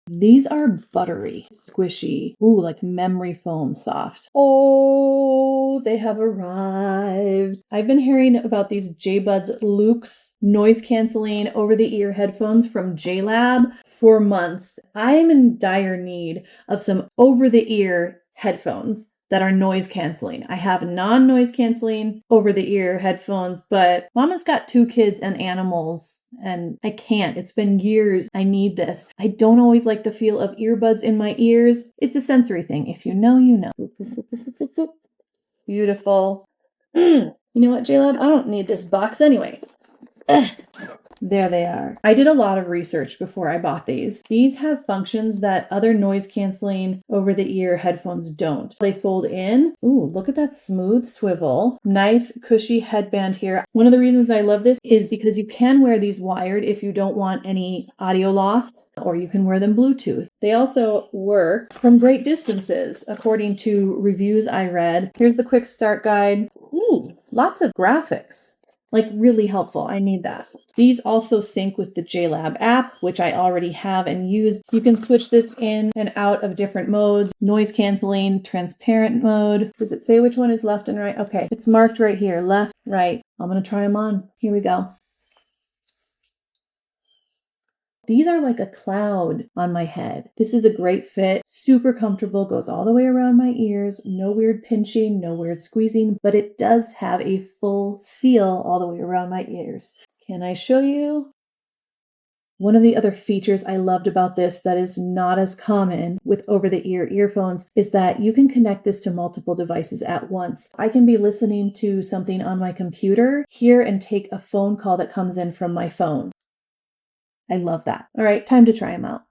These are buttery, squishy, ooh, like memory foam soft. Oh, they have arrived. I've been hearing about these JBuds Lux noise canceling over-the-ear headphones from JLab for months. I'm in dire need of some over-the-ear headphones that are noise canceling. I have non-noise canceling over-the-ear headphones, but Mama's got 2 kids and animals and I can't. It's been years. I need this. I don't always like the feel of earbuds in my ears. It's a sensory thing. If you know, you know. Beautiful. You know what, JLab? I don't need this box anyway. There they are. I did a lot of research before I bought these. These have functions that other noise canceling over-the-ear headphones don't. They fold in. Ooh, look at that smooth swivel. Nice cushy headband here. One of the reasons I love this is because you can wear these wired if you don't want any audio loss, or you can wear them Bluetooth. They also work from great distances, according to reviews I read. Here's the quick start guide. Ooh, lots of graphics. Like really helpful. I need that. These also sync with the JLab app, which I already have and use. You can switch this in and out of different modes. Noise canceling, transparent mode. Does it say which one is left and right? Okay, it's marked right here. Left, right. I'm going to try them on. Here we go. These are like a cloud on my head. This is a great fit, super comfortable, goes all the way around my ears, no weird pinching, no weird squeezing, but it does have a full seal all the way around my ears. Can I show you? One of the other features I loved about this that is not as common with over-the-ear earphones is that you can connect this to multiple devices at once. I can be listening to something on my computer here and take a phone call that comes in from my phone. I love that. All right, time to try them out.